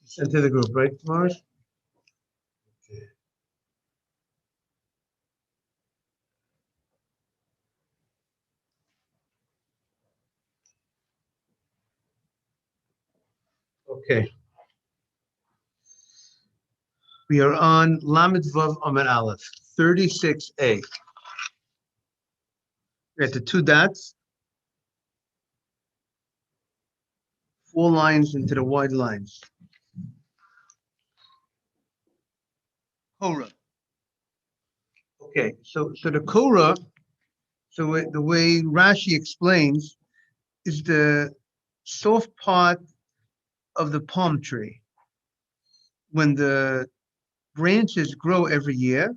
Sent to the group, right, Morris? Okay. We are on Lamed Vav Amud Aleph, 36a. We're at the two dots, 4 lines into the wide lines. Korah. Okay, so the Korah, the way Rashi explains, is the soft part of the palm tree. When the branches grow every year,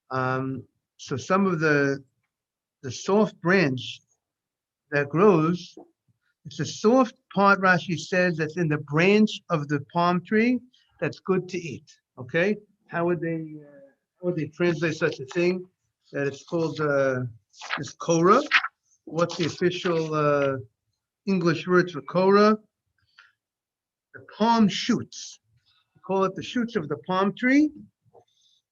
so some of the soft branch that grows, it's a soft part, Rashi says, that's in the branch of the palm tree that's good to eat. Okay, how would they translate such a thing? That it's called this Korah. What's the official English word for Korah? The palm shoots. We call it the shoots of the palm tree.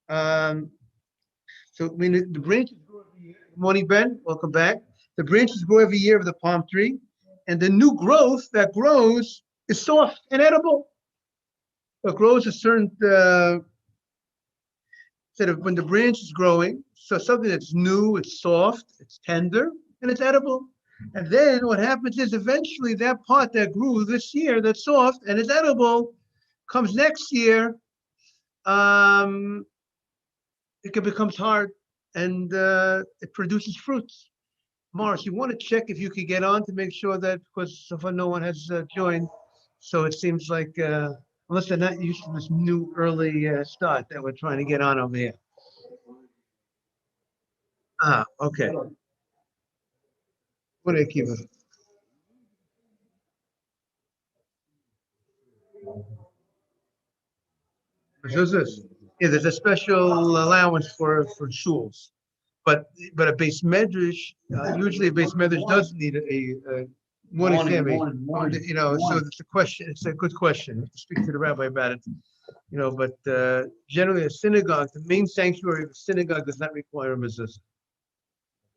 So when the branches grow every year. Good morning, Ben. Welcome back. The branches grow every year of the palm tree, and the new growth that grows is soft and edible. It grows a certain sort of when the branch is growing, so something that's new, it's soft, it's tender, and it's edible. And then what happens is eventually that part that grew this year, that's soft and it's edible, comes next year, it becomes hard and it produces fruits. Morris, you want to check if you could get on to make sure that, because so far no one has joined. So it seems like, unless they're not used to this new early start that we're trying to get on over here. Okay. What do I keep it? Who's this? Yeah, there's a special allowance for shuls, but a base medrash, usually a base medrash does need a morning, Sammy. You know, so it's a question. It's a good question. To speak to the rabbi about it. You know, but generally a synagogue, the main sanctuary of a synagogue does not require a mezuzah.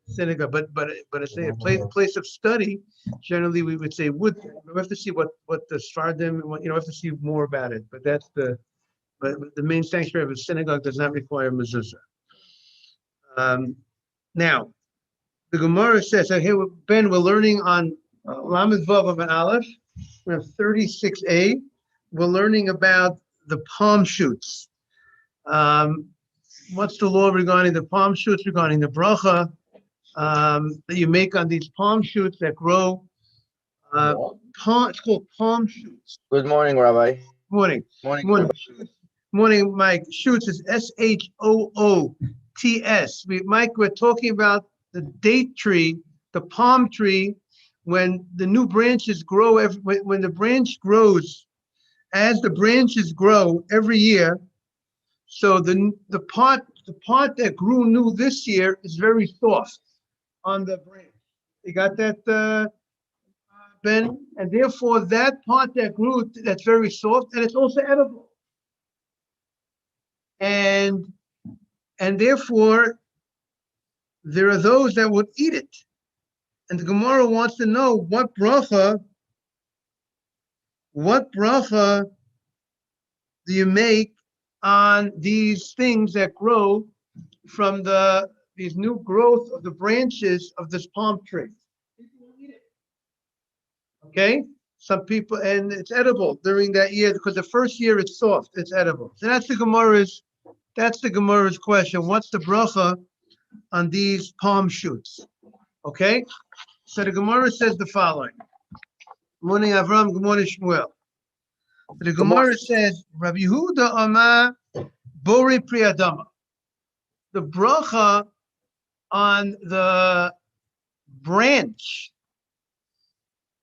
Synagogue, but I say a place of study. Generally, we would say would. We have to see what the Sfardim. You know, we have to see more about it. But that's the. But the main sanctuary of a synagogue does not require mezuzah. Now, the Gemara says, "Okay, Ben, we're learning on Lamed Vav of an Aleph. We have 36a. We're learning about the palm shoots. What's the law regarding the palm shoots? Regarding the bracha that you make on these palm shoots that grow? It's called palm shoots. Good morning, Rabbi. Morning. Morning. Morning, Mike. Shoots is Shoots. Mike, we're talking about the date tree, the palm tree, when the new branches grow, when the branch grows, as the branches grow every year. So the part that grew new this year is very soft on the branch. You got that, Ben? And therefore, that part that grew, that's very soft, and it's also edible. And therefore, there are those that would eat it. And the Gemara wants to know what bracha do you make on these things that grow from these new growth of the branches of this palm tree. People will eat it. Okay? Some people, and it's edible during that year because the first year it's soft, it's edible. So that's the Gemara's question. What's the bracha on these palm shoots? Okay? So the Gemara says the following. Good morning, Avram. Good morning, Shmuel. The Gemara says, Rabbi Yehuda Amar Bori Priyadama. The bracha on the branch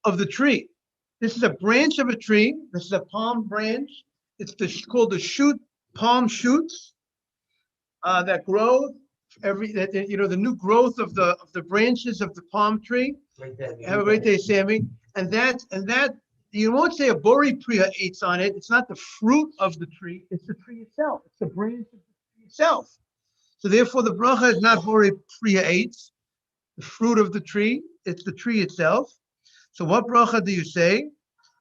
of the tree. This is a branch of a tree. This is a palm branch. It's called the shoot, palm shoots that grow the new growth of the branches of the palm tree. Have a great day, Sammy. And that You won't say a bori priya eitz on it. It's not the fruit of the tree. It's the tree itself. It's the branch of the tree itself. So therefore, the bracha is not bori priya eitz, the fruit of the tree. It's the tree itself. So what bracha do you say?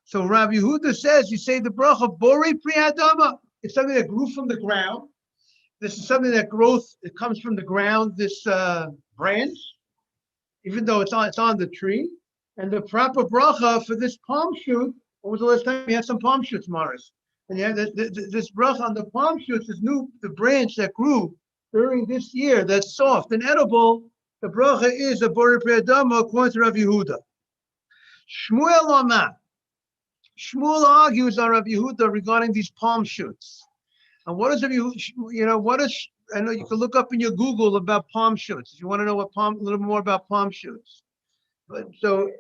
So Rabbi Yehuda says you say the bracha bori priya adama. It's something that grew from the ground. This is something that grows. It comes from the ground. This branch, even though it's on the tree. And the proper bracha for this palm shoot. When was the last time you had some palm shoots, Morris? And you have this bracha on the palm shoots, the branch that grew during this year that's soft and edible. The bracha is a bori priya adama according to Rabbi Yehuda. Shmuel Amar. Shmuel argues on Rabbi Yehuda regarding these palm shoots. And what is Rabbi Yehuda, what is, I know you can look up in your Google about palm shoots if you want to know a little more about palm shoots. But so,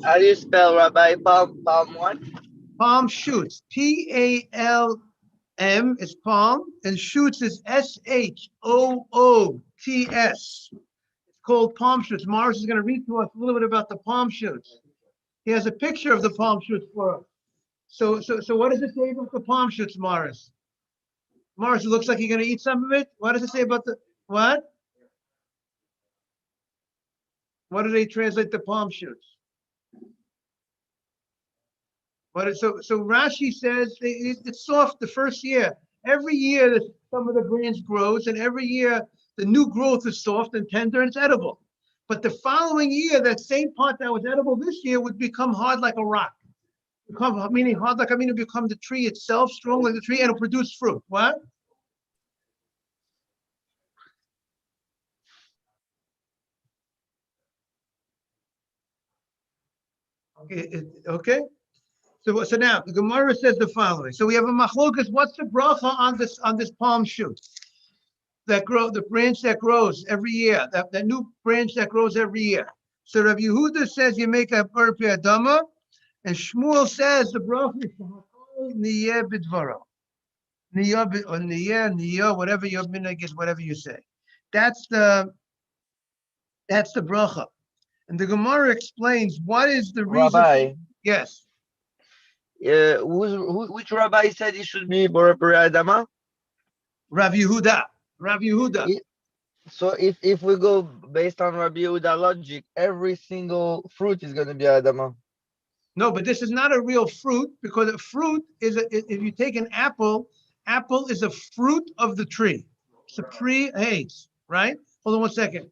how do you spell Rabbi palm what? Palm shoots, Palm is palm, and shoots is Shoots. It's called palm shoots. Morris is going to read to us a little bit about the palm shoots. He has a picture of the palm shoots for us. So what does it say about the palm shoots, Morris? Morris, it looks like you're going to eat some of it. What does it say about the what? What do they translate the palm shoots? So Rashi says it's soft the first year. Every year some of the branch grows, and every year the new growth is soft and tender and it's edible. But the following year, that same part that was edible this year would become hard like a rock. Meaning hard like, it become the tree itself, strong like the tree, and it'll produce fruit. What? Okay. So now the Gemara says the following. So we have a machlokas. What's the bracha on this palm shoot that the branch that grows every year, that new branch that grows every year? So Rabbi Yehuda says you make a bori priya adama, and Shmuel says the bracha is niyeh bidvaro, niyeh, whatever your minhag is, whatever you say. That's the bracha, and the Gemara explains what is the reason. Rabbi. Yes. Which rabbi said it should be bori priya adama? Rabbi Yehuda. So if we go based on Rabbi Yehuda logic, every single fruit is going to be adama. No, but this is not a real fruit, because a fruit is if you take an apple is a fruit of the tree. It's a pre-haze, right? Hold on one second.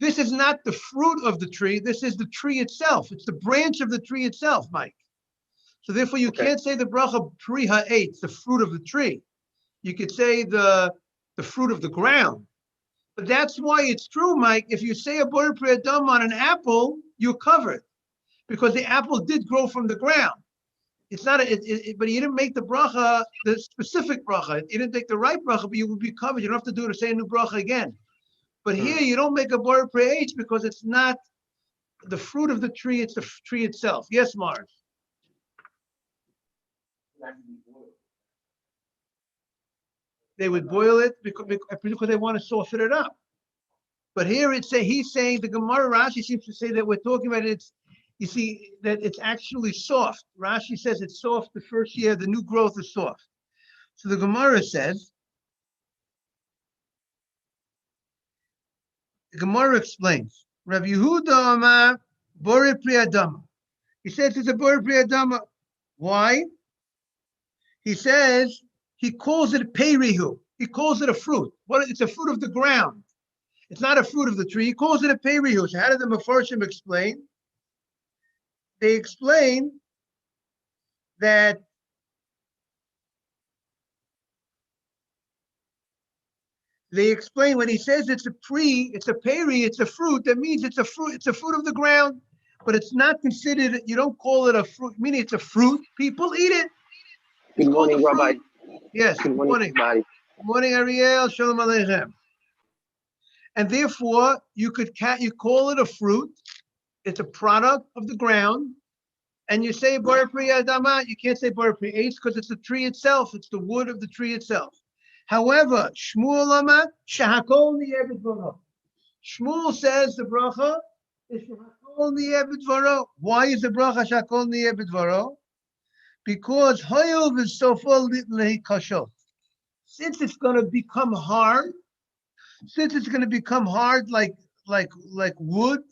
This is not the fruit of the tree. This is the tree itself. It's the branch of the tree itself, Mike. So therefore, you can't say the bracha pri ha'etz, the fruit of the tree. You could say the fruit of the ground. But that's why it's true, Mike. If you say a bori priya adama on an apple, you're covered, because the apple did grow from the ground. It's not, but you didn't make the bracha, the specific bracha. You didn't take the right bracha, but you would be covered. You don't have to do the same new bracha again. But here you don't make a bori priya eitz because it's not the fruit of the tree; it's the tree itself. Yes, Mars. They would boil it because they want to soften it up. But here he's saying, the Gemara Rashi seems to say that we're talking about it. You see that it's actually soft. Rashi says it's soft the first year. The new growth is soft. So the Gemara says, the Gemara explains, Rabbi Yehuda Amar bori priya adama. He says it's a bori priya adama. Why? He says he calls it peirihu. He calls it a fruit. It's a fruit of the ground. It's not a fruit of the tree. He calls it a peirihu. So how did the Mefarshim explain? They explain that when he says it's a peri, it's a fruit, that means it's a fruit of the ground, but it's not considered, you don't call it a fruit, meaning it's a fruit. People eat it. Good morning, Rabbi. Yes, good morning. Good morning, Ariel. Shalom Aleichem. And therefore, you call it a fruit. It's a product of the ground. And you say bori priya adama, you can't say bori priya eitz because it's the tree itself. It's the wood of the tree itself. However, Shmuel Amar shehakol niyeh bidvaro. Shmuel says the bracha is shehakol niyeh bidvaro. Why is the bracha shehakol niyeh bidvaro? because Hayov is so full kashot. Since it's going to become hard, like wood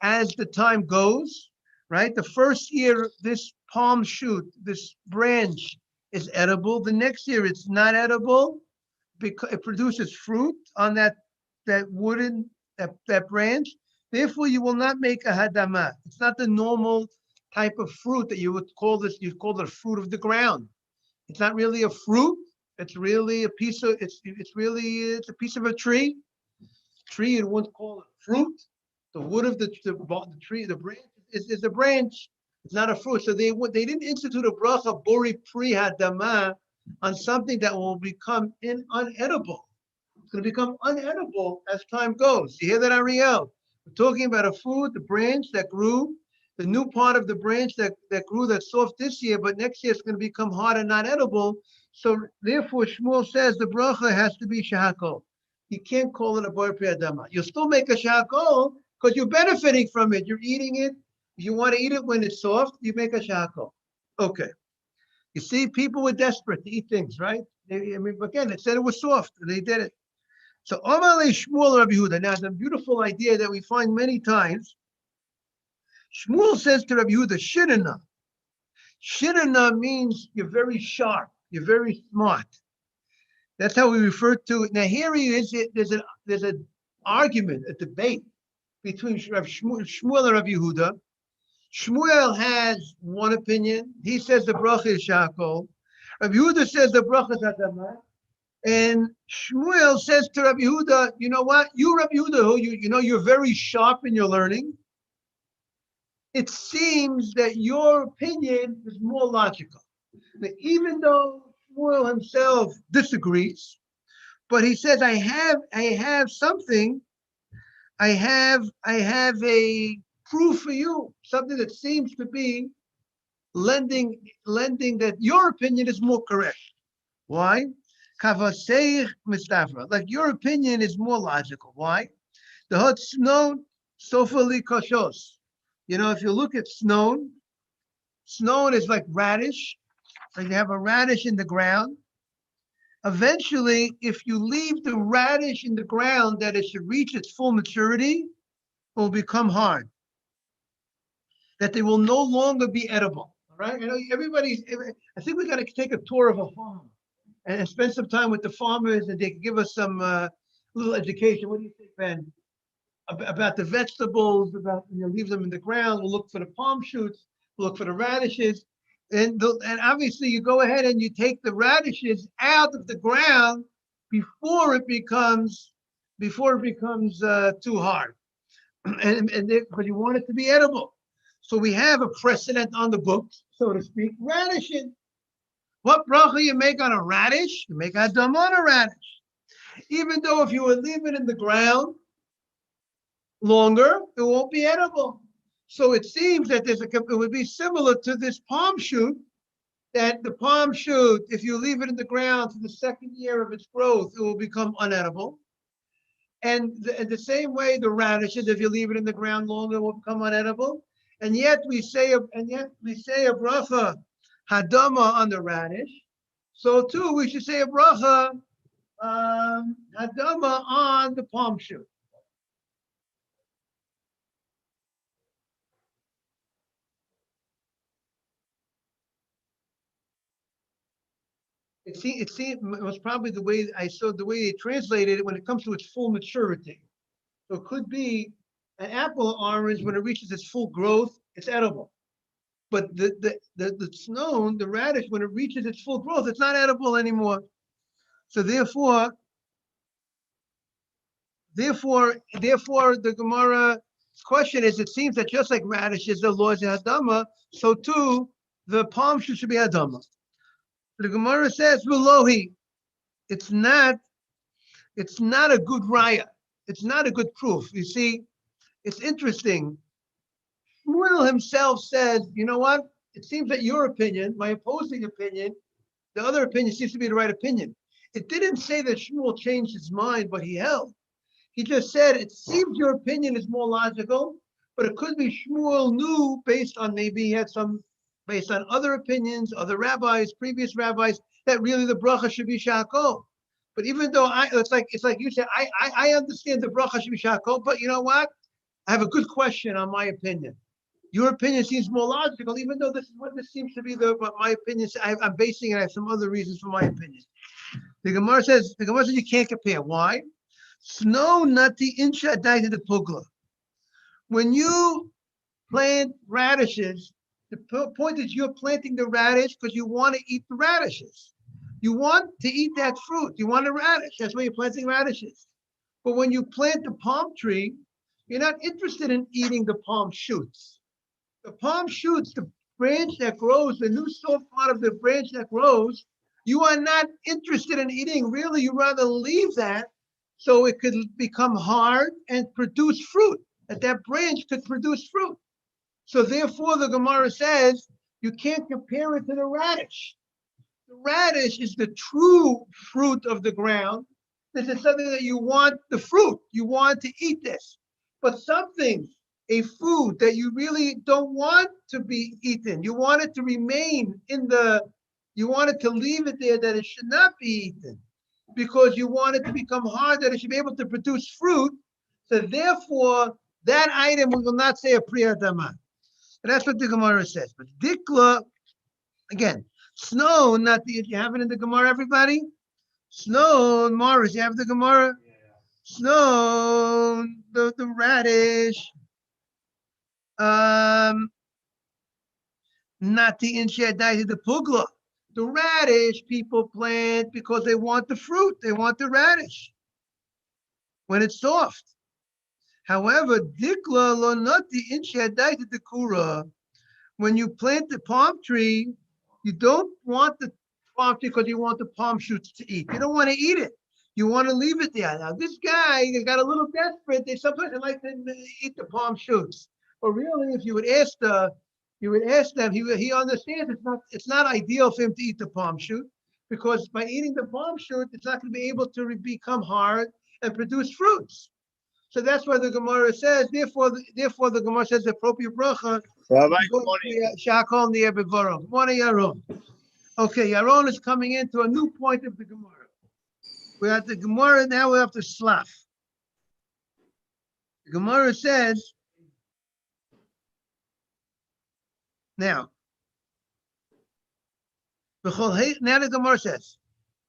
as the time goes, right? The first year, this palm shoot, this branch is edible. The next year, it's not edible because it produces fruit on that wooden that branch. Therefore, you will not make a hadama. It's not the normal type of fruit that you would call this. You call it a fruit of the ground. It's not really a fruit. It's really a piece of. It's a piece of a tree. Tree you wouldn't call it fruit. The wood of the tree, the branch is a branch. It's not a fruit. So they didn't institute a bracha bori pri hadama on something that will become unedible. It's going to become unedible as time goes. You hear that, Ariel? We're talking about a food, the branch that grew, the new part of the branch that grew that's soft this year, but next year it's going to become hard and not edible. So therefore, Shmuel says the bracha has to be shahakol. You can't call it a bar pri adama. You'll still make a shahakol because you're benefiting from it. You're eating it. If you want to eat it when it's soft, you make a shahakol. Okay. You see, people were desperate to eat things, right? Again, it said it was soft, and they did it. So, Omar Shmuel Rabbi Yehuda. Now, the beautiful idea that we find many times. Shmuel says to Rabbi Yehuda, Shirana. Shirana means you're very sharp, you're very smart. That's how we refer to it. Now, here he is. There's an argument, a debate between Shmuel and Rabbi Yehuda. Shmuel has one opinion. He says the bracha is shakol. Rabbi Yehuda says the bracha is adama. And Shmuel says to Rabbi Yehuda, you know what? You, Rabbi Yehuda, you're very sharp in your learning. It seems that your opinion is more logical. Now, even though Shmuel himself disagrees, but he says, I have something. I have a proof for you, something that seems to be lending that your opinion is more correct. Why? Kavaseich mistafra. Like your opinion is more logical. Why? The hot snow sofali koshos. If you look at snow is like radish. Like you have a radish in the ground. Eventually, if you leave the radish in the ground that it should reach its full maturity, it will become hard. That they will no longer be edible. All right? I think we got to take a tour of a farm and spend some time with the farmers, and they can give us some little education. What do you think, Ben? About the vegetables, leave them in the ground. We'll look for the palm shoots. We'll look for the radishes. And obviously you go ahead and you take the radishes out of the ground before it becomes too hard, and because you want it to be edible. So we have a precedent on the books, so to speak, radishing. What bracha you make on a radish? You make adama on a radish. Even though if you would leave it in the ground longer, it won't be edible. So it seems that it would be similar to this palm shoot, that the palm shoot, if you leave it in the ground for the second year of its growth, it will become unedible. And the same way, the radishes, if you leave it in the ground longer, will become unedible. And yet we say a bracha hadama on the radish. So too, we should say a bracha hadama on the palm shoot. It was probably the way I saw the way they translated it when it comes to its full maturity. So it could be an apple or orange when it reaches its full growth, it's edible. But the snow, the radish, when it reaches its full growth, it's not edible anymore. So therefore, the Gemara question is: it seems that just like radishes, the law is hadama, so too the palm should be hadama. The Gemara says, "Velohi." It's not a good raya. It's not a good proof. You see, it's interesting. Shmuel himself says, you know what? It seems that your opinion, my opposing opinion, the other opinion seems to be the right opinion. It didn't say that Shmuel changed his mind, but he held. He just said, it seems your opinion is more logical, but it could be Shmuel knew based on maybe he had some based on other opinions, other rabbis, previous rabbis, that really the bracha should be shakol. But even though it's like you said, I understand the bracha should be shakol, but you know what? I have a good question on my opinion. Your opinion seems more logical, even though this is what this seems to be what my opinion. I'm basing it. I have some other reasons for my opinion. The Gemara says you can't compare. Why? Snow nati insha to the pugla. When you plant radishes, the point is you're planting the radish because you want to eat the radishes. You want to eat that fruit. You want a radish. That's why you're planting radishes. But when you plant the palm tree, you're not interested in eating the palm shoots. The palm shoots, the branch that grows, the new soft part of the branch that grows, you are not interested in eating. Really, you rather leave that so it could become hard and produce fruit. That branch could produce fruit. So therefore, the Gemara says you can't compare it to the radish. The radish is the true fruit of the ground. This is something that you want the fruit. You want to eat this. But something, a food that you really don't want to be eaten, you want it to remain you want it to leave it there that it should not be eaten because you want it to become hard, that it should be able to produce fruit. So therefore, that item we will not say a priyadama. And that's what the Gemara says. But dikla, again, snow, not the, you have it in the Gemara, everybody? Snow, Morris, you have the Gemara? Yeah. Snow, the radish. Not the inshadai, the pugla. The radish people plant because they want the fruit. They want the radish when it's soft. However, dikla lo not the inshadai the kura. When you plant the palm tree, you don't want the palm tree because you want the palm shoots to eat. You don't want to eat it. You want to leave it there. Now, this guy got a little desperate. Sometimes they like to eat the palm shoots. But really, if you would ask them, he understands it's not ideal for him to eat the palm shoot because by eating the palm shoot, it's not going to be able to become hard and produce fruits. So that's why the Gemara says, therefore the Gemara says the appropriate bracha. Rabbi, good morning. Shakol near Bevorim. Morning, Yaron. Okay, Yaron is coming into a new point of the Gemara. We're at the Gemara, now we're up to Slaf. The Gemara says, now the Gemara says,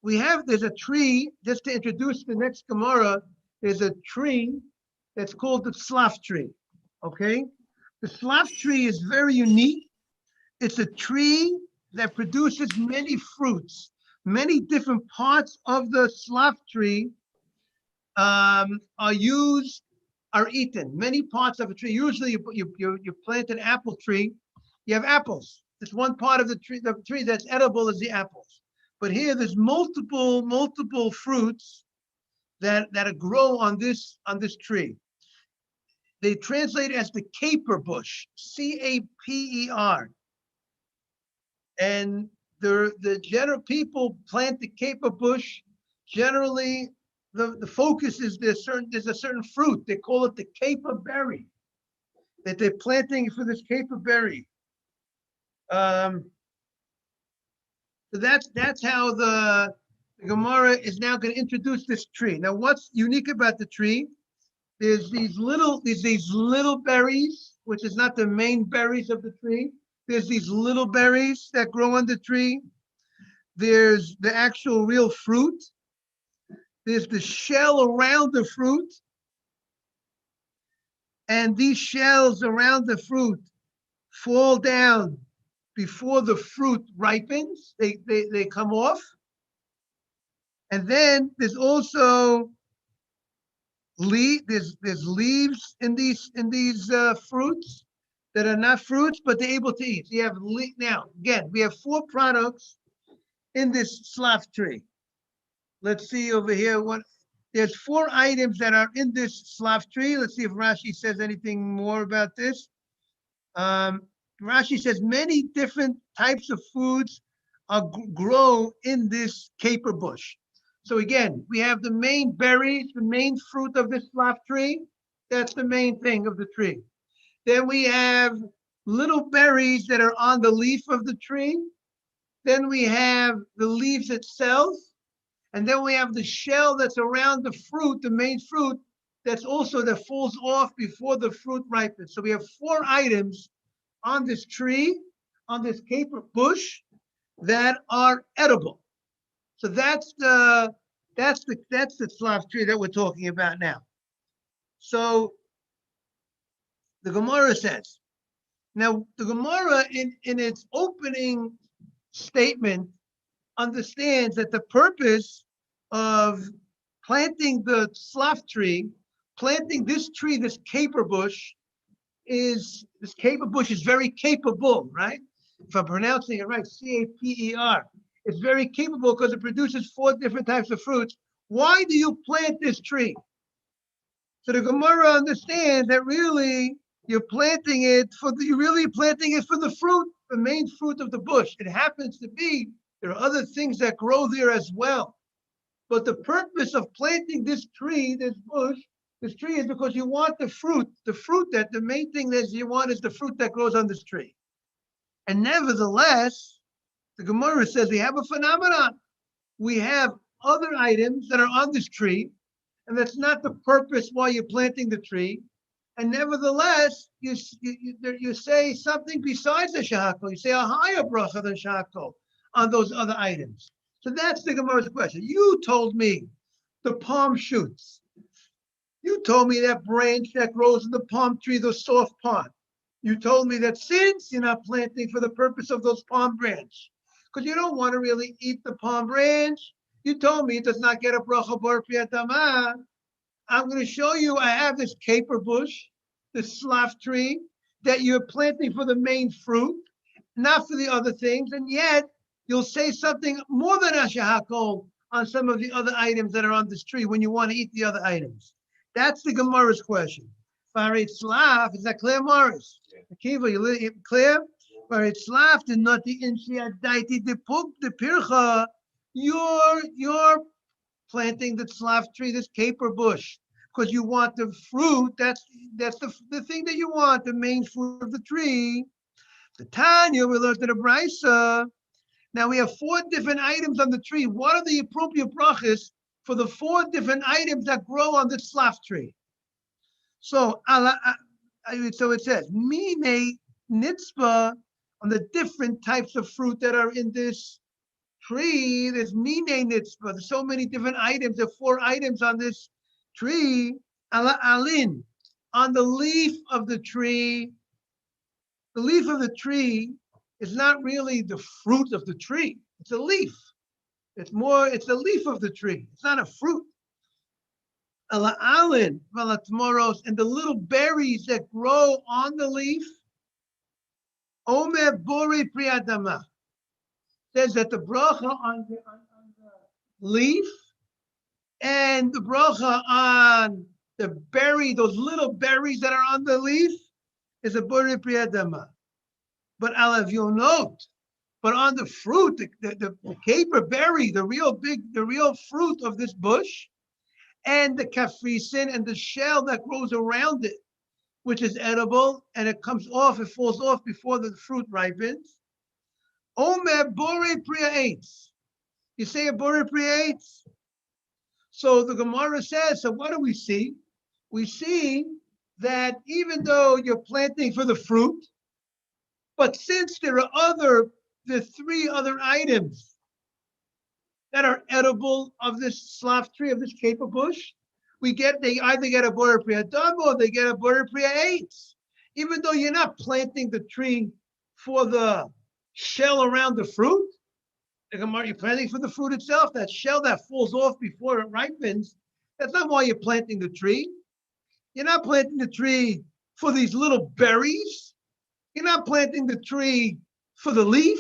there's a tree, just to introduce the next Gemara, there's a tree that's called the Slaf tree, okay? The Slaf tree is very unique. It's a tree that produces many fruits. Many different parts of the Slaf tree are eaten. Many parts of a tree. Usually you plant an apple tree, you have apples. It's one part of the tree that's edible is the apples. But here there's multiple fruits that grow on this tree. They translate it as the caper bush, C-A-P-E-R. And the general people plant the caper bush. Generally, the focus is there's a certain fruit. They call it the caper berry that they're planting for this caper berry. So that's how the Gemara is now going to introduce this tree. Now, what's unique about the tree? There's these little berries, which is not the main berries of the tree. There's these little berries that grow on the tree. There's the actual real fruit. There's the shell around the fruit. And these shells around the fruit fall down before the fruit ripens. They come off. And then there's also there's leaves in these fruits that are not fruits, but they're able to eat. So you have now again, we have 4 products in this slaf tree. Let's see over here. There's 4 items that are in this slaf tree. Let's see if Rashi says anything more about this. Rashi says many different types of foods grow in this caper bush. So again, we have the main berries, the main fruit of this slaf tree. That's the main thing of the tree. Then we have little berries that are on the leaf of the tree. Then we have the leaves itself. And then we have the shell that's around the fruit, the main fruit, that falls off before the fruit ripens. So we have 4 items on this tree, on this caper bush, that are edible. So that's the slav tree that we're talking about now. So the Gemara says, now the Gemara in its opening statement understands that the purpose of planting the slav tree, planting this tree, this caper bush is very capable, right? If I'm pronouncing it right, C-A-P-E-R. It's very capable because it produces 4 different types of fruits. Why do you plant this tree? So the Gemara understands that really you're planting it for the fruit, the main fruit of the bush. It happens to be there are other things that grow there as well. But the purpose of planting this tree, this bush, this tree is because you want the fruit that the main thing that you want is the fruit that grows on this tree. And nevertheless, the Gemara says we have a phenomenon. We have other items that are on this tree, and that's not the purpose why you're planting the tree. And nevertheless, you say something besides the shahakol. You say a higher bracha than shahakol on those other items. So that's the Gemara's question. You told me the palm shoots. You told me that branch that grows in the palm tree, the soft palm. You told me that since you're not planting for the purpose of those palm branch, because you don't want to really eat the palm branch, you told me it does not get a bracha bar priyatama. I'm going to show you, I have this caper bush, this slav tree, that you're planting for the main fruit, not for the other things, and yet you'll say something more than ashahakol on some of the other items that are on this tree when you want to eat the other items. That's the Gemara's question. Farid Slav, is that clear, Morris? Akiva, you clear? Farid Slav, the not the inchiadaiti the pug the pircha. You're planting the slav tree, this caper bush, because you want the fruit. That's the thing that you want, the main fruit of the tree. The Tanya, we learned in the Brisa. Now we have 4 different items on the tree. What are the appropriate brachas for the 4 different items that grow on the slav tree? So it says, Mine nitzvah, on the different types of fruit that are in this tree. There's mine nitzvah. There's so many different items. There are 4 items on this tree. Ala alin, on the leaf of the tree. The leaf of the tree is not really the fruit of the tree. It's a leaf. It's the leaf of the tree. It's not a fruit. Ala alin, valatmoros, and the little berries that grow on the leaf. Omer bori priyadama. Says that the bracha on the leaf and the bracha on the berry, those little berries that are on the leaf, is a bori priyadama. But you'll note, but on the fruit, the caper berry, the real fruit of this bush, and the kafrisin and the shell that grows around it, which is edible, and it falls off before the fruit ripens. Omer bore priya eitz. You say a bore priya eitz? So the Gemara says, so what do we see? We see that even though you're planting for the fruit, but since there are the 3 other items that are edible of this slav tree, of this caper bush, they either get a bore priya dam or they get a bore priya eitz. Even though you're not planting the tree for the shell around the fruit, you're planting for the fruit itself. That shell that falls off before it ripens, that's not why you're planting the tree. You're not planting the tree for these little berries. You're not planting the tree for the leaf.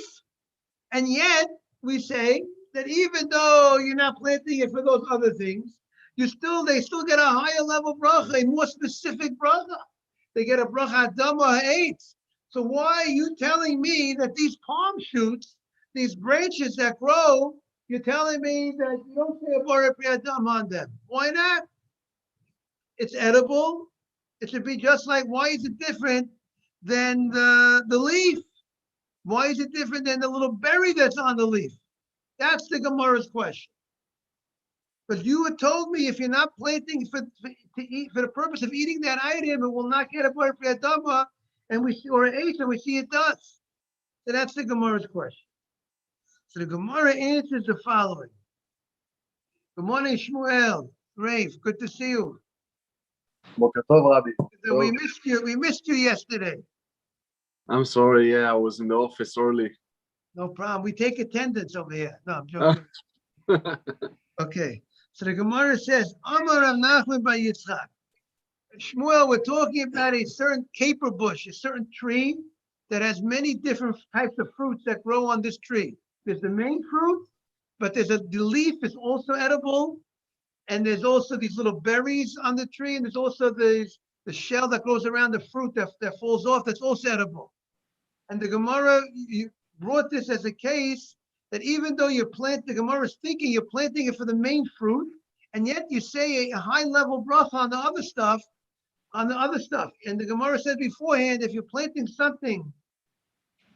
And yet we say that even though you're not planting it for those other things, they still get a higher level bracha, a more specific bracha. They get a bracha adama eitz. So why are you telling me that these palm shoots, these branches that grow, you're telling me that you don't say a bore priya dam on them? Why not? It's edible. It should be just like, why is it different than the leaf? Why is it different than the little berry that's on the leaf? That's the Gemara's question. Because you had told me if you're not planting to eat for the purpose of eating that item, it will not get a bar for Adama, and we see, or an ace, and we see it does. So that's the Gemara's question. So the Gemara answers the following. Good morning, Shmuel. Rafe, good to see you. Boker Tov, Rabbi. So we missed you. We missed you yesterday. I'm sorry, yeah, I was in the office early. No problem. We take attendance over here. No, I'm joking. Okay. So the Gemara says, Amar Rav Nachman bar Yitzchak. Shmuel, we're talking about a certain caper bush, a certain tree that has many different types of fruits that grow on this tree. There's the main fruit, but the leaf is also edible. And there's also these little berries on the tree. And there's also the shell that goes around the fruit that falls off, that's also edible. And the Gemara brought this as a case that even though the Gemara is thinking you're planting it for the main fruit, and yet you say a high level bracha on the other stuff, And the Gemara said beforehand, if you're planting something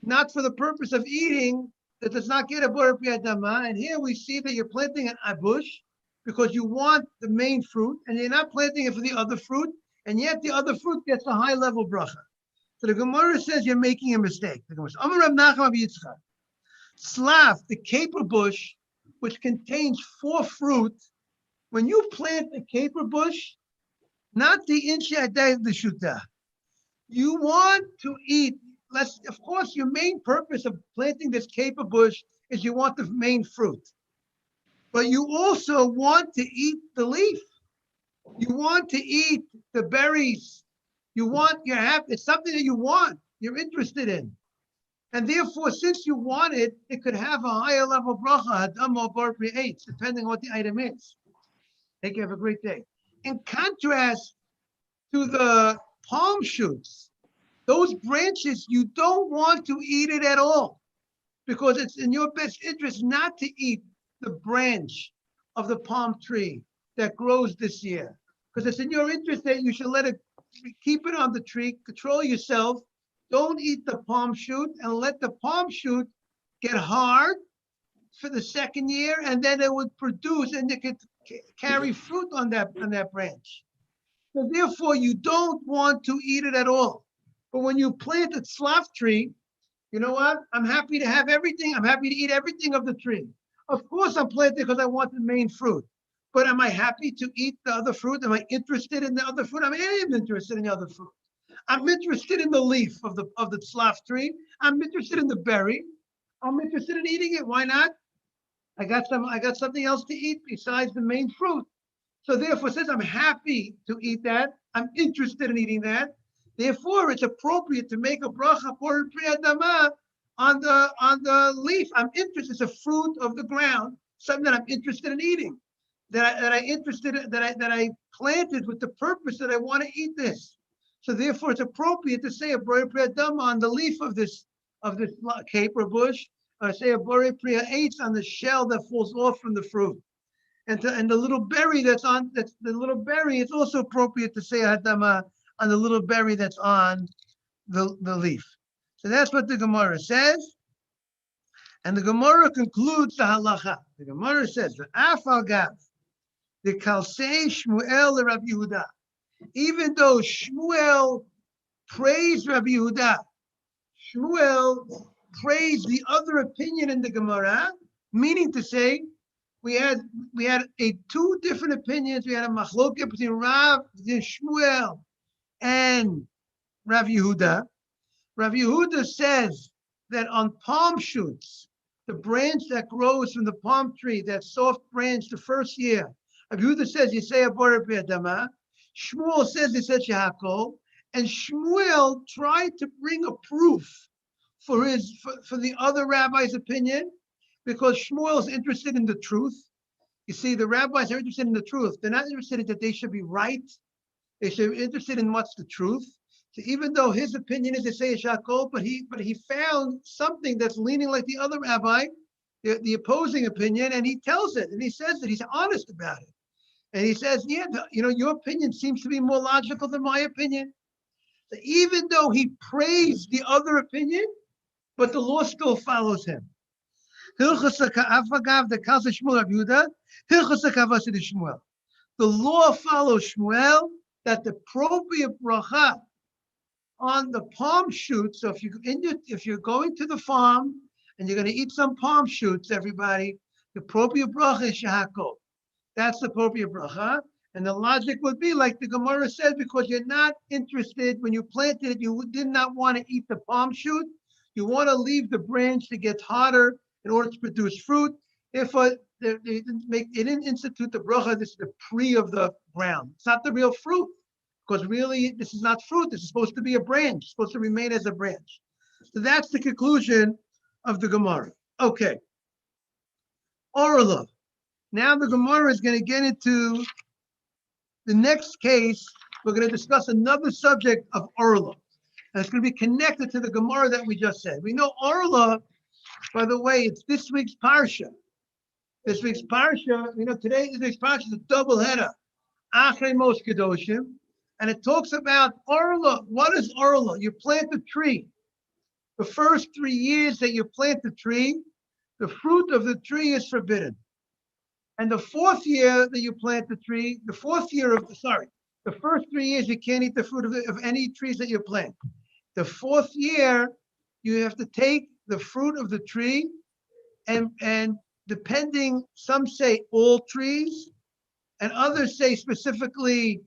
not for the purpose of eating, that does not get a bar piyadama. And here we see that you're planting a bush because you want the main fruit, and you're not planting it for the other fruit, and yet the other fruit gets a high level bracha. So the Gemara says you're making a mistake. The Gemara says, Amar Rav Nachman bar Yitzchak. Slav, the caper bush, which contains 4 fruit, when you plant the caper bush, not the inchi adai the shuta, you want to eat. Of course, your main purpose of planting this caper bush is you want the main fruit, but you also want to eat the leaf. You want to eat the berries. It's something that you want, you're interested in. And therefore, since you want it, it could have a higher level bracha, hadam bar pri'etz, depending on what the item is. Thank you, have a great day. In contrast to the palm shoots, those branches, you don't want to eat it at all because it's in your best interest not to eat the branch of the palm tree that grows this year. Because it's in your interest that you should keep it on the tree, control yourself. Don't eat the palm shoot and let the palm shoot get hard for the second year, and then it would produce and it could carry fruit on that branch. So therefore, you don't want to eat it at all. But when you plant a tzlaf tree, you know what? I'm happy to have everything. I'm happy to eat everything of the tree. Of course, I'm planting because I want the main fruit. But am I happy to eat the other fruit? Am I interested in the other fruit? I am interested in the other fruit. I'm interested in the leaf of the tzlaf tree. I'm interested in the berry. I'm interested in eating it. Why not? I got something else to eat besides the main fruit. So therefore, since I'm happy to eat that, I'm interested in eating that. Therefore, it's appropriate to make a bracha for priyadama on the leaf. I'm interested. It's a fruit of the ground, something that I'm interested in eating. That I planted with the purpose that I want to eat this. So therefore, it's appropriate to say a bore priyadama on the leaf of this caper bush, or say a bore priya on the shell that falls off from the fruit. And the little berry that's the little berry, it's also appropriate to say hadama on the little berry that's on the leaf. So that's what the Gemara says. And the Gemara concludes the halacha. The Gemara says, the afal gav, the kalsei Shmuel Rabbi Yehuda. Even though Shmuel praised Rabbi Yehuda, Shmuel praised the other opinion in the Gemara, meaning to say, we had 2 different opinions. We had a machloket between Shmuel and Rav Yehuda. Rav Yehuda says that on palm shoots, the branch that grows from the palm tree, that soft branch the first year, Rav Yehuda says you say a bore priyadama. Shmuel says he said shehakol, and Shmuel tried to bring a proof for the other rabbi's opinion, because Shmuel is interested in the truth. You see, the rabbis are interested in the truth. They're not interested in that they should be right. They should be interested in what's the truth. So even though his opinion is to say shakol, but he found something that's leaning like the other rabbi, the opposing opinion, and he tells it, and he says that he's honest about it. And he says, yeah, your opinion seems to be more logical than my opinion. So even though he praised the other opinion, but the law still follows him. The law follows Shmuel that the appropriate bracha on the palm shoots. So if you're going to the farm and you're going to eat some palm shoots, everybody, the appropriate bracha is shahakol. That's the appropriate bracha. And the logic would be like the Gemara says, because you're not interested, when you planted it, you did not want to eat the palm shoot. You want to leave the branch to get hotter in order to produce fruit. If they didn't institute the bracha, this is the pre of the ground. It's not the real fruit, because really this is not fruit. This is supposed to be a branch, it's supposed to remain as a branch. So that's the conclusion of the Gemara. Okay. Orla. Now the Gemara is going to get into the next case. We're going to discuss another subject of Orla. And it's going to be connected to the Gemara that we just said. We know Orla, by the way, it's this week's Parsha. This week's Parsha, this week's Parsha is a double header. Achrei Mos Kedoshim. And it talks about Orla. What is Orla? You plant a tree. The first 3 years that you plant the tree, the fruit of the tree is forbidden. And the fourth year that you plant the tree, the first 3 years you can't eat the fruit of any trees that you plant. The fourth year, you have to take the fruit of the tree and depending, some say all trees, and others say specifically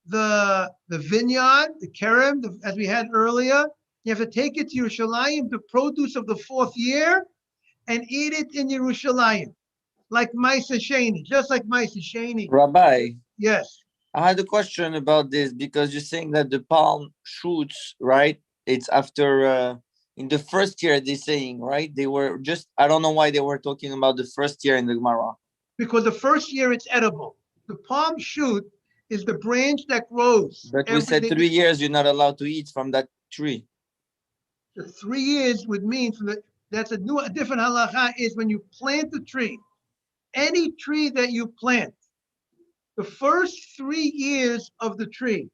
the vineyard, the kerem, as we had earlier. You have to take it to Yerushalayim, the produce of the fourth year, and eat it in Yerushalayim, like Maisa Sheni, just like Maisa Sheni. Rabbi, Yes. I had a question about this because you're saying that the palm shoots, right? It's after, in the first year, they're saying, right? They were just, I don't know why they were talking about the first year in the Gemara. Because the first year it's edible. The palm shoot is the branch that grows. But we said 3 years you're not allowed to eat from that tree. The 3 years would mean that's a different halacha is when you plant the tree. Any tree that you plant, the first 3 years of the tree,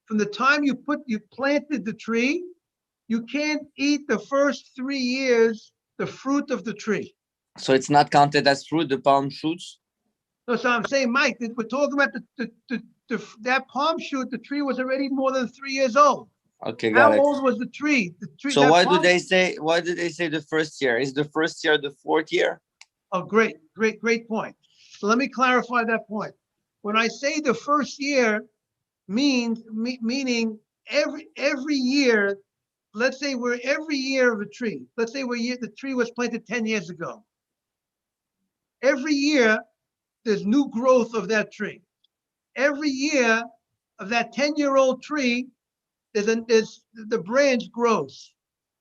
from the time you planted the tree, you can't eat the first 3 years the fruit of the tree. So it's not counted as fruit, the palm shoots? So I'm saying, Mike, we're talking about that palm shoot. The tree was already more than 3 years old. Okay, got it. How old was the tree? So why do they say the first year? Is the first year the fourth year? Oh, great point. So let me clarify that point. When I say the first year, meaning every year. Let's say we're every year of a tree. Let's say the tree was planted 10 years ago. Every year, there's new growth of that tree. Every year of that 10-year-old tree, the branch grows.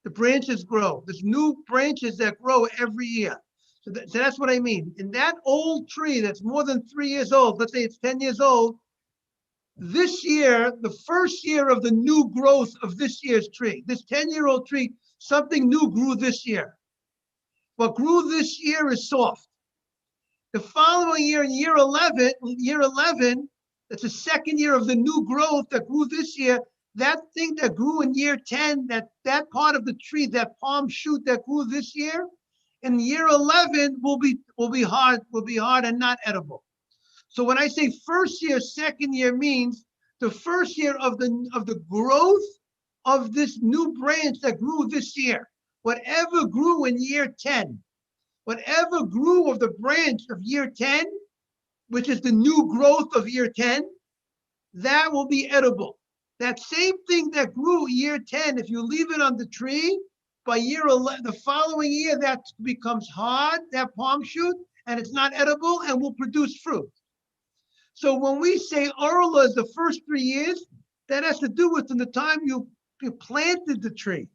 The branches grow. There's new branches that grow every year. So that's what I mean. In that old tree that's more than 3 years old, let's say it's 10 years old, this year, the first year of the new growth of this year's tree, this 10-year-old tree, something new grew this year. What grew this year is soft. The following year, in year 11, that's the second year of the new growth that grew this year. That thing that grew in year 10, that part of the tree, that palm shoot that grew this year, in year 11 will be hard and not edible. So when I say first year, second year means the first year of the growth of this new branch that grew this year. Whatever grew in year 10, whatever grew of the branch of year 10, which is the new growth of year 10, that will be edible. That same thing that grew year 10, if you leave it on the tree, by year 11, the following year, that becomes hard, that palm shoot, and it's not edible and will produce fruit. So when we say Orla is the first 3 years, that has to do with from the time you planted the tree.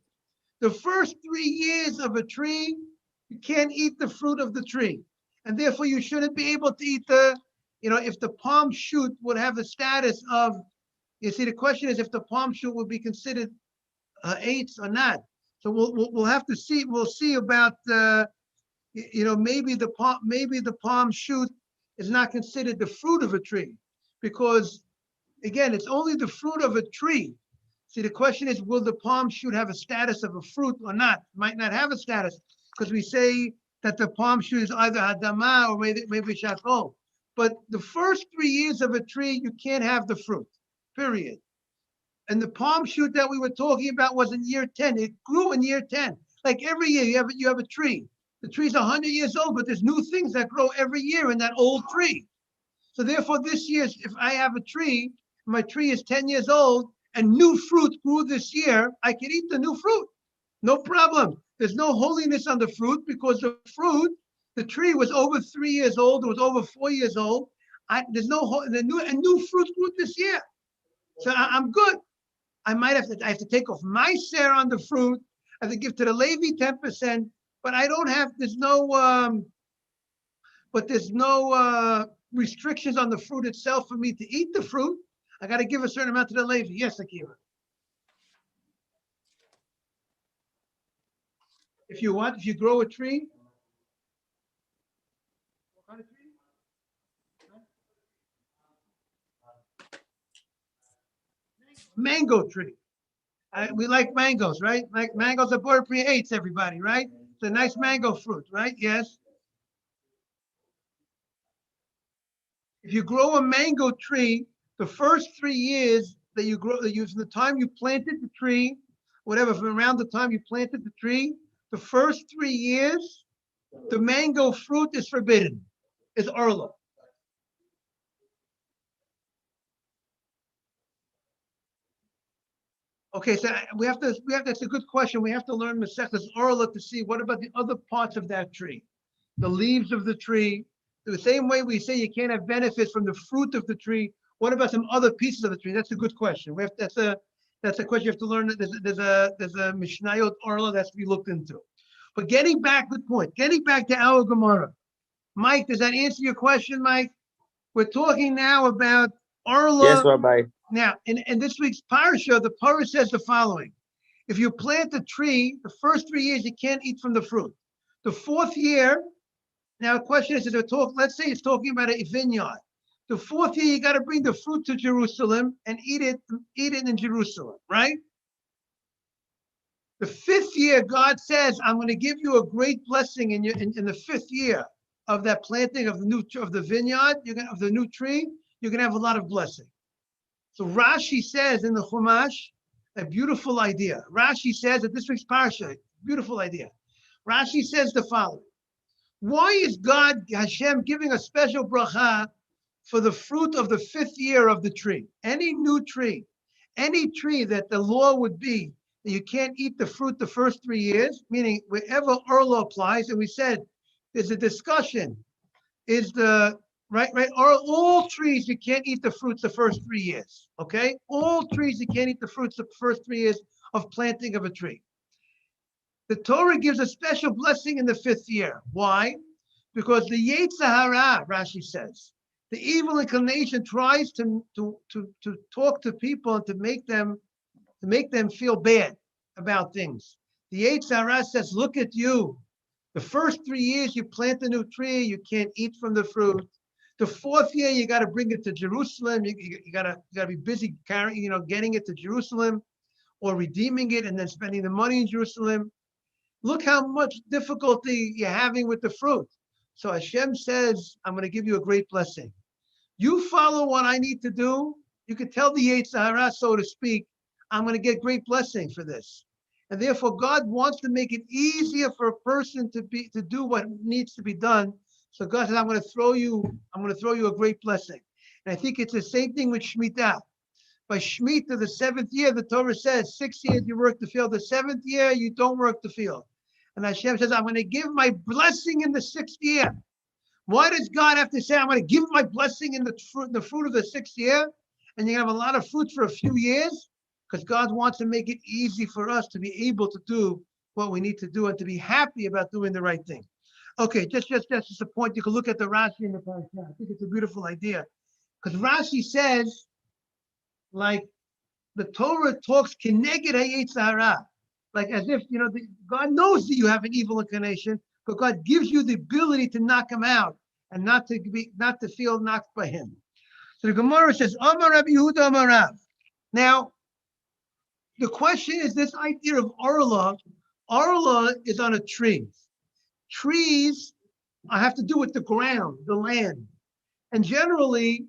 The first 3 years of a tree, you can't eat the fruit of the tree. And therefore you shouldn't be able to eat if the palm shoot would have a status of, the question is if the palm shoot would be considered eights or not. So we'll have to see, we'll see about, maybe the palm shoot is not considered the fruit of a tree, because again, it's only the fruit of a tree. See, the question is, will the palm shoot have a status of a fruit or not? Might not have a status, because we say that the palm shoot is either hadama or maybe shakol. But the first 3 years of a tree, you can't have the fruit, period. And the palm shoot that we were talking about was in year 10. It grew in year 10. Like every year, you have a tree. The tree's 100 years old, but there's new things that grow every year in that old tree. So therefore, this year, if I have a tree, my tree is 10 years old, and new fruit grew this year, I can eat the new fruit. No problem. There's no holiness on the fruit, because the tree was over 3 years old, it was over 4 years old. There's no new fruit grew this year. So I'm good. I have to take off my share on the fruit. I have to give to the Levi 10%, but there's no restrictions on the fruit itself for me to eat the fruit. I got to give a certain amount to the Levi. Yes, Akira. If you grow a tree, what kind of tree? Mango tree. We like mangoes, right? Like mangoes are Bor Pri hates everybody, right? It's a nice mango fruit, right? Yes. If you grow a mango tree, the first 3 years that you grow, from the time you planted the tree, whatever, from around the time you planted the tree, the first 3 years, the mango fruit is forbidden. It's arla. Okay, so that's a good question. We have to learn Maseches Orla to see what about the other parts of that tree, the leaves of the tree. The same way we say you can't have benefits from the fruit of the tree. What about some other pieces of the tree? That's a good question. That's a question you have to learn. There's a Mishnayot Orla that's to be looked into. But getting back, good point. Getting back to our Gemara, Mike, does that answer your question, Mike? We're talking now about Orla. Yes, Rabbi. Now, in this week's parsha, the parsha says the following: if you plant a tree, the first 3 years you can't eat from the fruit. The fourth year, now the question is, let's say it's talking about a vineyard. The fourth year, you got to bring the fruit to Jerusalem and eat it in Jerusalem, right? The fifth year, God says, I'm going to give you a great blessing in the fifth year of that planting of the vineyard, of the new tree. You're going to have a lot of blessing. So Rashi says in the Chumash, a beautiful idea. Rashi says that this week's parsha, beautiful idea. Rashi says the following: why is God, Hashem, giving a special bracha for the fruit of the fifth year of the tree? Any new tree, any tree that the law would be that you can't eat the fruit the first 3 years, meaning wherever Orla applies, and we said there's a discussion, is the right? All trees you can't eat the fruits the first 3 years. Okay, all trees you can't eat the fruits the first 3 years of planting of a tree. The Torah gives a special blessing in the fifth year. Why? Because the Yetzer Hara, Rashi says, the evil inclination tries to talk to people and to make them feel bad about things. The Yetzer Hara says, look at you. The first 3 years you plant a new tree, you can't eat from the fruit. The fourth year, you got to bring it to Jerusalem. You got to be busy getting it to Jerusalem, or redeeming it and then spending the money in Jerusalem. Look how much difficulty you're having with the fruit. So Hashem says, I'm going to give you a great blessing. You follow what I need to do. You can tell the Yetzer Hara, so to speak, I'm going to get great blessing for this. And therefore, God wants to make it easier for a person to do what needs to be done. So God says, I'm going to throw you a great blessing. And I think it's the same thing with Shemitah. By Shemitah, the seventh year, the Torah says, 6 years you work the field. The seventh year, you don't work the field. And Hashem says, I'm going to give my blessing in the 6th year. Why does God have to say, I'm going to give my blessing in the fruit of the 6th year? And you're going to have a lot of fruit for a few years? Because God wants to make it easy for us to be able to do what we need to do and to be happy about doing the right thing. Okay, that's just a point. You can look at the Rashi in the Parashah. I think it's a beautiful idea. Because Rashi says, like, the Torah talks Keneged HaYetzer Hara. Like as if, God knows that you have an evil inclination, but God gives you the ability to knock him out and not to feel knocked by him. So the Gemara says, Amar Rabbi Yehuda Amar Rav. Now, the question is this idea of Arla. Arla is on a tree. Trees have to do with the ground, the land. And generally,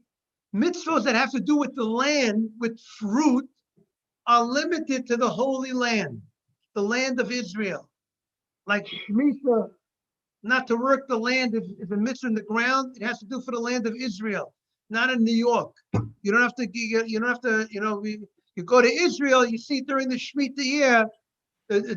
mitzvahs that have to do with the land, with fruit, are limited to the Holy Land, the land of Israel. Like Shemitah, not to work the land is a mitzvah in the ground. It has to do for the land of Israel, not in New York. You don't have to. You don't have to. You go to Israel. You see during the Shemitah year, the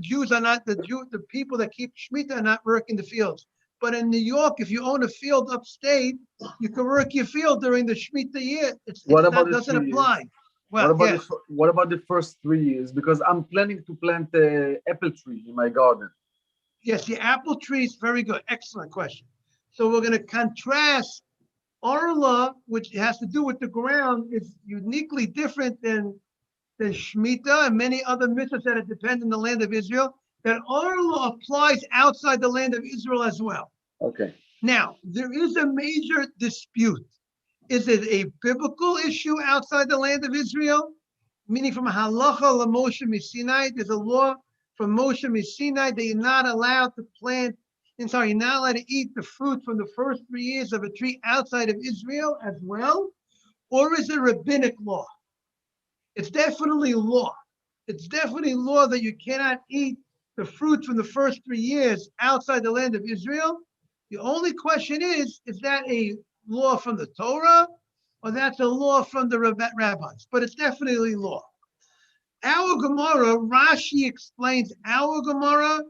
Jews are not the people that keep Shemitah are not working the fields. But in New York, if you own a field upstate, you can work your field during the Shemitah year. That doesn't apply. Well, yes. What about the first 3 years? Because I'm planning to plant an apple tree in my garden. Yes, the apple tree is very good. Excellent question. So we're going to contrast Arla, which has to do with the ground, is uniquely different than Shemitah and many other mitzvahs that depend on the land of Israel. That Arla applies outside the land of Israel as well. Okay. Now, there is a major dispute. Is it a biblical issue outside the land of Israel? Meaning from halacha Moshe Sinai, there's a law from Moshe Sinai that you're not allowed to you're not allowed to eat the fruit from the first 3 years of a tree outside of Israel as well? Or is it rabbinic law? It's definitely law. It's definitely law that you cannot eat the fruit from the first 3 years outside the land of Israel. The only question is that a law from the Torah or that's a law from the rabbis? But it's definitely law. Our Gemara, Rashi explains our Gemara,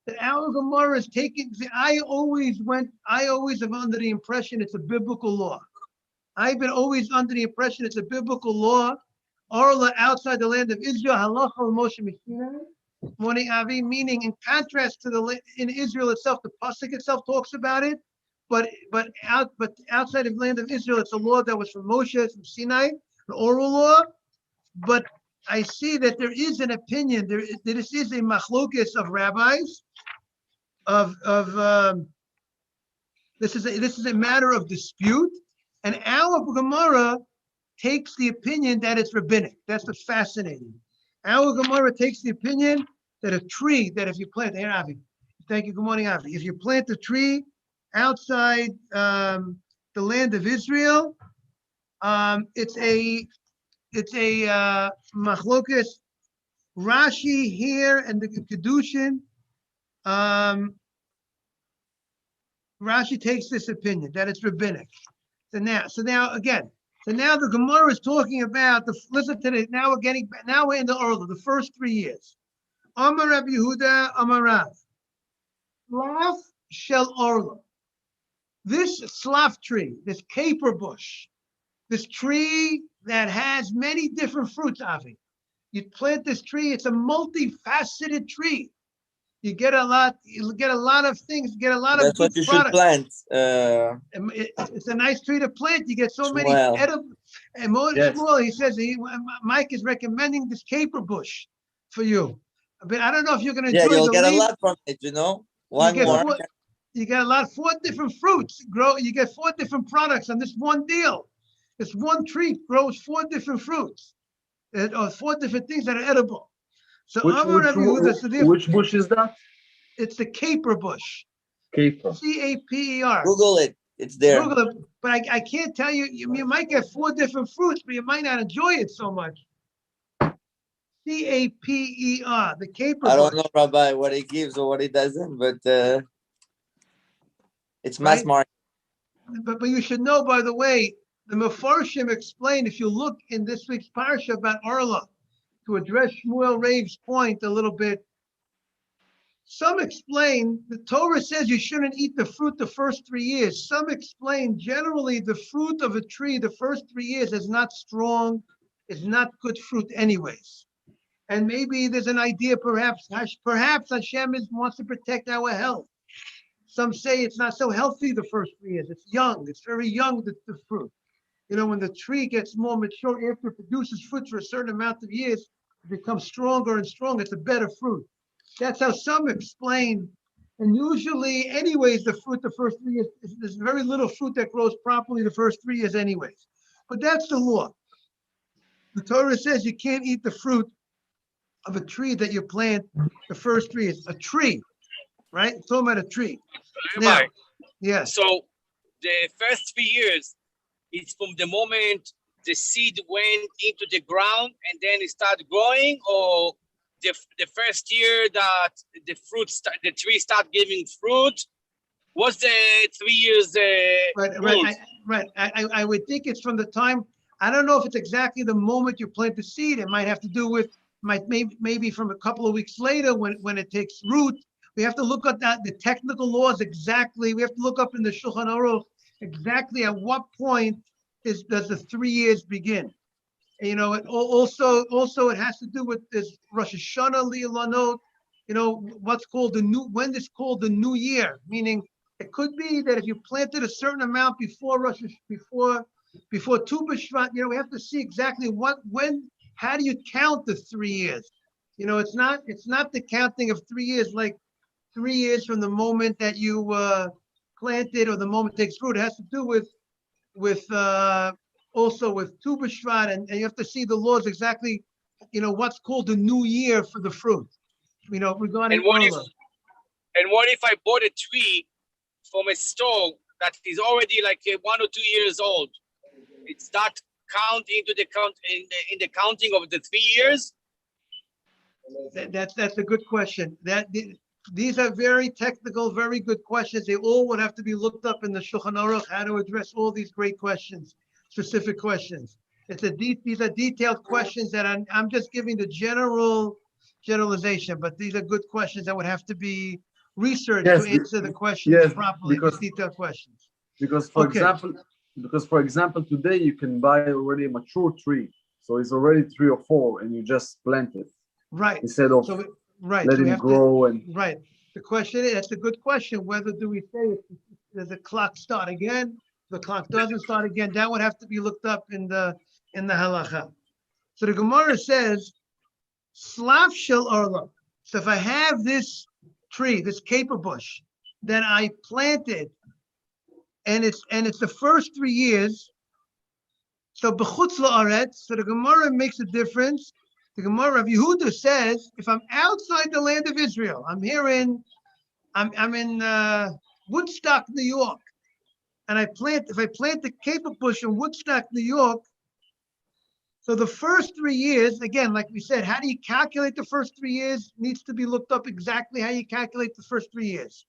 that our Gemara is taking, I always have under the impression it's a biblical law. I've been always under the impression it's a biblical law. Arla outside the land of Israel, halacha Moshe Sinai, Moni Avi, meaning in contrast to in Israel itself, the pasuk itself talks about it, but outside of the land of Israel, it's a law that was from Moshe, from Sinai, an oral law. But I see that there is an opinion. This is a machlokes of rabbis. This is a matter of dispute, and our Gemara takes the opinion that it's rabbinic. That's what's fascinating. Our Gemara takes the opinion that a tree, that if you plant, here, Avi, thank you, good morning, Avi. If you plant a tree outside the land of Israel, it's a machlokes. Rashi here and the Kedushin, Rashi takes this opinion that it's rabbinic. So now again, the Gemara is talking about listen to this. Now we're in the Orla, the first 3 years. Amar Rabbi Yehuda, Amar Rav. Slav shel Orla. This slav tree, this caper bush, this tree that has many different fruits, Avi. You plant this tree, it's a multifaceted tree. You get a lot of things, you get a lot That's of good what you products. should plant. It's a nice tree to plant. You get so many Shmuel. edible. And Shmuel, he says, Mike is recommending this caper bush for you. But I don't know if you're going to Yeah, enjoy you'll the get a leaf. lot from it, One more. You get a lot, 4 different fruits grow. You get 4 different products on this one deal. This one tree grows 4 different fruits, or 4 different things that are edible. So which bush is that? It's the caper bush. Caper. Caper. Google it. It's there. Google it, but I can't tell you. You might get 4 different fruits, but you might not enjoy it so much. Caper, the caper. I don't know, Rabbi, what it gives or what it doesn't, but it's mass Right? market. But you should know, by the way, the Mefarshim explain, if you look in this week's parsha about Arla, to address Shmuel Rave's point a little bit, some explain the Torah says you shouldn't eat the fruit the first 3 years. Some explain generally the fruit of a tree the first 3 years is not strong, is not good fruit anyways. And maybe there's an idea, perhaps Hashem wants to protect our health. Some say it's not so healthy the first 3 years. It's young. It's very young, the fruit. When the tree gets more mature, after it produces fruit for a certain amount of years, it becomes stronger and stronger. It's a better fruit. That's how some explain. And usually, anyways, the fruit the first 3 years, there's very little fruit that grows properly the first 3 years anyways. But that's the law. The Torah says you can't eat the fruit of a tree that you plant. The first tree is a tree, right? It's talking about a tree. Now, Rabbi, yes, so the first 3 years, it's from the moment the seed went into the ground and then it started growing, or the first year that the tree start giving fruit. What's the 3 years right, rules? I would think it's from the time. I don't know if it's exactly the moment you plant the seed. It might have to do with maybe from a couple of weeks later when it takes root. We have to look at the technical laws exactly. We have to look up in the Shulchan Aruch exactly at what point does the 3 years begin. You know, it also it has to do with this Rosh Hashanah Li'lanot. You know, what's called when it's called the new year, meaning it could be that if you planted a certain amount before Tu B'Shvat, you know, we have to see exactly how do you count the 3 years? You know, it's not the counting of 3 years like 3 years from the moment that you planted or the moment it takes fruit. It has to do with also with Tu B'Shvat, and you have to see the laws exactly, you know, what's called the new year for the fruit, you know, regarding And what if I bought a tree from a store that is already like 1 or 2 years old? It's not count into the count in the counting of the 3 years. That's a good question. These are very technical, very good questions. They all would have to be looked up in the Shulchan Aruch, how to address all these great questions, specific questions. These are detailed questions that I'm just giving the generalization, but these are good questions that would have to be researched to answer the questions properly, these detailed questions. Because for example, today you can buy already a mature tree, so it's already 3 or 4, and you just plant it. Right. Instead of letting it grow Right. The question is, that's a good question. Whether do we say does the clock start again? The clock doesn't start again. That would have to be looked up in the halacha. So the Gemara says, Slav shel orla. So if I have this tree, this caper bush that I planted, and it's the first 3 years. So b'chutz la'aretz. So the Gemara makes a difference. The Gemara Rav Yehuda says, if I'm outside the land of Israel, I'm in Woodstock, New York, and if I plant the caper bush in Woodstock, New York, so the first 3 years, again, like we said, how do you calculate the first 3 years? Needs to be looked up exactly how you calculate the first 3 years.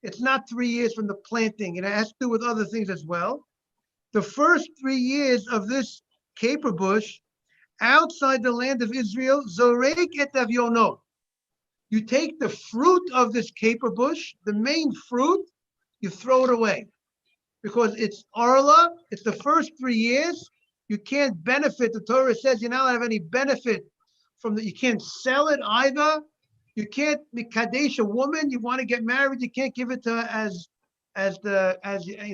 It's not 3 years from the planting. It has to do with other things as well. The first 3 years of this caper bush, outside the land of Israel, zorek et avyono. You take the fruit of this caper bush, the main fruit, you throw it away. Because it's arla, it's the first 3 years, you can't benefit. The Torah says you don't have any benefit from you can't sell it either. You can't mikadesh a woman, you want to get married, you can't give it to her as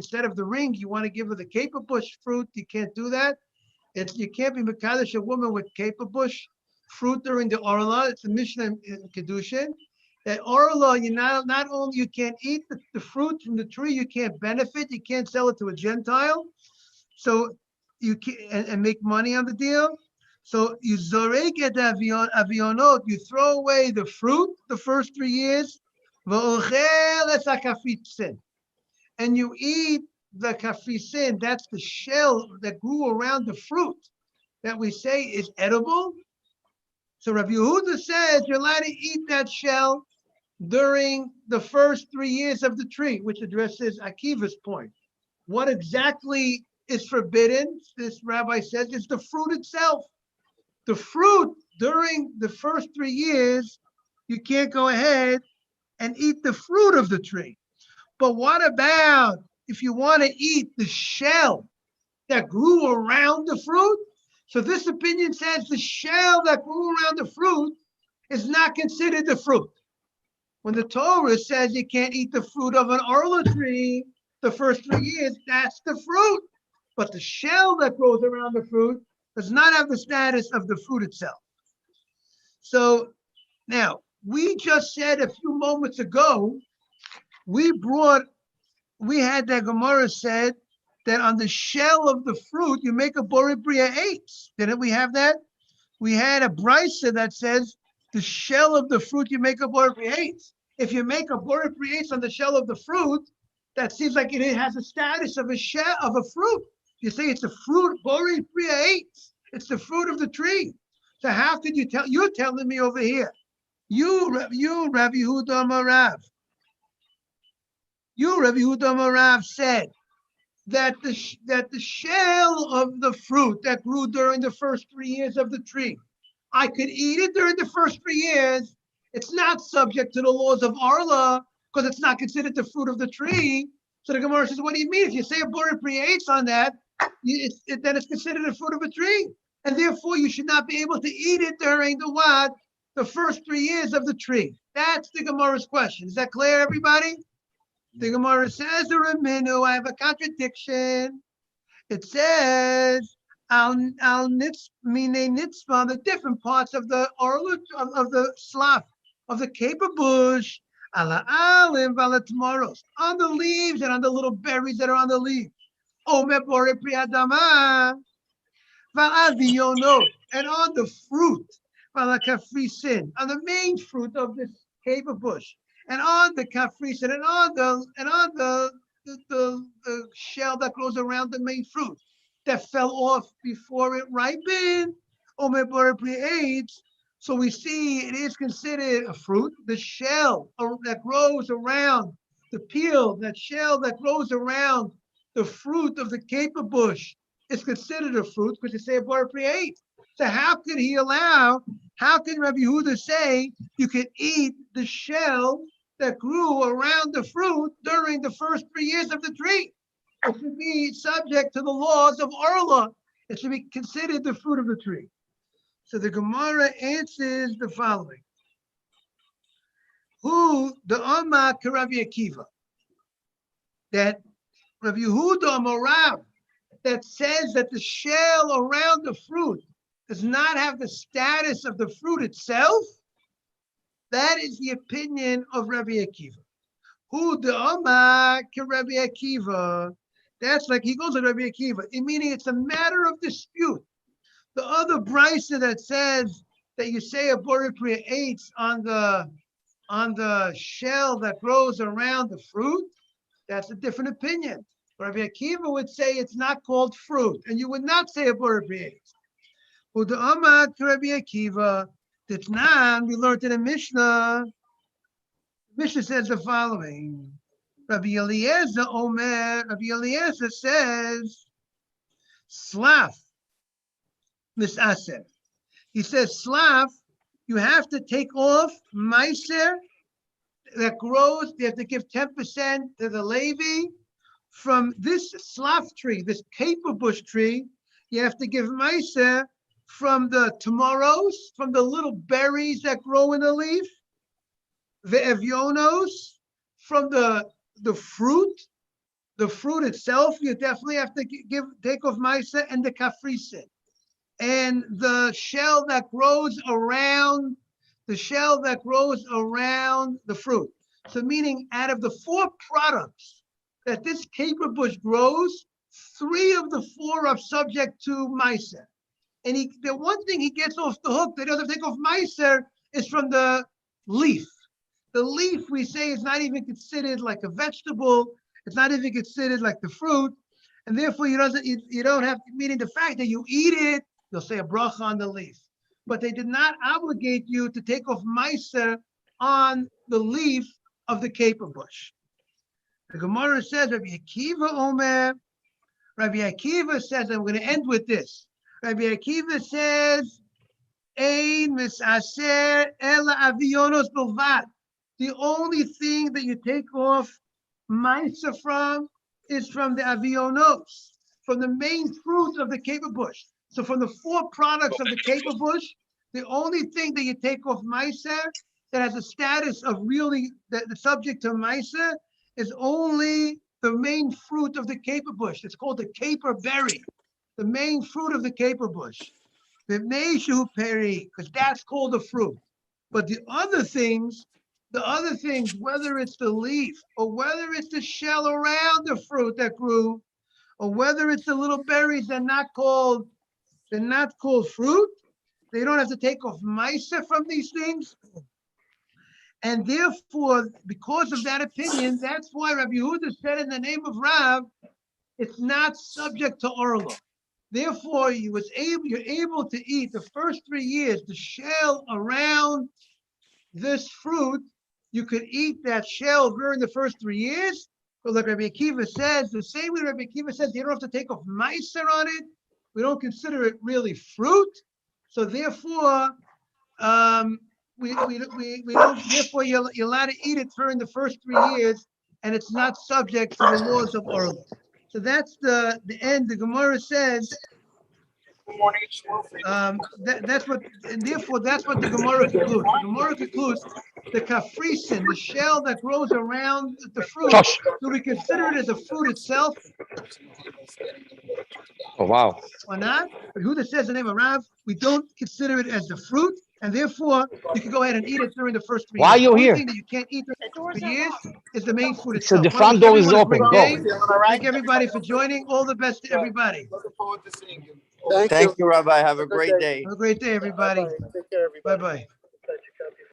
instead of the ring, you want to give her the caper bush fruit, you can't do that. You can't be mekadesh a woman with caper bush fruit during the orla. It's a Mishnah in Kedushin. That orla, you not only you can't eat the fruit from the tree, you can't benefit, you can't sell it to a Gentile, so you can and make money on the deal. So you zorek et avionot, you throw away the fruit the first 3 years, and you eat the kafisin, that's the shell that grew around the fruit that we say is edible. So Rabbi Yehuda says you're allowed to eat that shell during the first 3 years of the tree, which addresses Akiva's point. What exactly is forbidden, this rabbi says, is the fruit itself. The fruit during the first 3 years, you can't go ahead and eat the fruit of the tree. But what about if you want to eat the shell that grew around the fruit? So this opinion says the shell that grew around the fruit is not considered the fruit. When the Torah says you can't eat the fruit of an orla tree the first 3 years, that's the fruit. But the shell that grows around the fruit does not have the status of the fruit itself. So now, we just said a few moments ago, we had that Gemara said that on the shell of the fruit, you make a Borei Bria eitz. Didn't we have that? We had a brisa that says the shell of the fruit, you make a Borei Bria eitz. If you make a Borei Bria eitz on the shell of the fruit, that seems like it has a status of a shell of a fruit. You say it's a fruit, Borei Bria eitz. It's the fruit of the tree. So how could you tell? You're telling me over here. You, Rabbi Yehuda Marav. You, Rabbi Yehuda Marav, said that the shell of the fruit that grew during the first 3 years of the tree, I could eat it during the first 3 years. It's not subject to the laws of Arla because it's not considered the fruit of the tree. So the Gemara says, what do you mean? If you say a Borei Bria eitz on that, then it's considered a fruit of a tree. And therefore, you should not be able to eat it during the what? The first 3 years of the tree. That's the Gemara's question. Is that clear, everybody? The Gemara says, I have a contradiction. It says, al nitz mine nitzvah, the different parts of the orlut of the slaf of the caper bush, ala alim vala tamaros, on the leaves and on the little berries that are on the leaves. Omer Borei Bria Adama, val avionot, and on the fruit, vala kafrisin, on the main fruit of this caper bush, and on the kafrisin, and on the shell that grows around the main fruit that fell off before it ripened. Omer Borei Bria eitz. So we see it is considered a fruit. The shell that grows around the peel, that shell that grows around the fruit of the caper bush is considered a fruit because you say a Borei Bria eitz. So how can Rabbi Yehuda say you can eat the shell that grew around the fruit during the first 3 years of the tree? It should be subject to the laws of Arla. It should be considered the fruit of the tree. So the Gemara answers the following. Who the Amma Rabbi Akiva, that Rabbi Yehuda Morav, that says that the shell around the fruit does not have the status of the fruit itself, that is the opinion of Rabbi Akiva. Who the Amma Rabbi Akiva, that's like he goes to Rabbi Akiva, meaning it's a matter of dispute. The other brisa that says that you say a Borei Bria eitz on the shell that grows around the fruit, that's a different opinion. Rabbi Akiva would say it's not called fruit, and you would not say a Borei Bria eitz. Uda Amad Rabbi Akiva, Titnan, we learned in the Mishnah. Mishnah says the following. Rabbi Eliezer Omer, Rabbi Eliezer says, Slaf. Misaser. He says, Slav, you have to take off Meiser that grows, you have to give 10% to the Levi. From this Slav tree, this caper bush tree, you have to give Meiser from the tomaros, from the little berries that grow in the leaf, the evionos, from the fruit itself, you definitely have to take off Meiser, and the kafrisin. And the shell that grows around the fruit. So meaning out of the 4 products that this caper bush grows, 3 of the 4 are subject to Meiser. And the one thing he gets off the hook that doesn't take off Meiser is from the leaf. The leaf, we say, is not even considered like a vegetable. It's not even considered like the fruit. And therefore you don't have, meaning the fact that you eat it, you'll say a bracha on the leaf. But they did not obligate you to take off Meiser on the leaf of the caper bush. The Gemara says, Rabbi Akiva Omer, Rabbi Akiva says, I'm going to end with this. Rabbi Akiva says, Ein misaser ela avionos bilvad. The only thing that you take off Meiser from is from the avionos, from the main fruit of the caper bush. So from the 4 products of the caper bush, the only thing that you take off Meiser that has a status of really the subject to Meiser is only the main fruit of the caper bush. It's called the caper berry, the main fruit of the caper bush. The Neshu peri, because that's called a fruit. But the other things, whether it's the leaf or whether it's the shell around the fruit that grew, or whether it's the little berries, they're not called fruit. They don't have to take off Maisa from these things. And therefore, because of that opinion, that's why Rabbi Yehuda said in the name of Rav, it's not subject to Orla. Therefore, you're able to eat the first 3 years, the shell around this fruit. You could eat that shell during the first 3 years. But like Rabbi Akiva says, the same way Rabbi Akiva says, you don't have to take off Meiser on it. We don't consider it really fruit. So therefore, we don't, therefore you're allowed to eat it during the first 3 years, and it's not subject to the laws of Orla. So that's the end. The Gemara says, that's what, and therefore that's what the Gemara concludes. The Gemara concludes the kafrisin, the shell that grows around the fruit, do we consider it as a fruit itself Oh, wow. or not? But Huda says the name of Rav, we don't consider it as the fruit, and therefore you can go ahead and eat it during the first 3 years. Why are you The only here? thing that you can't eat during the first 3 years is the main fruit So itself. the Wanna front wish door is everyone a great open. day. Go. Thank everybody for joining. All the best to everybody. Looking forward to seeing you. Thank you, Rabbi. Have a great day. Have a great day, everybody. Bye-bye. Take care, everybody. Bye-bye.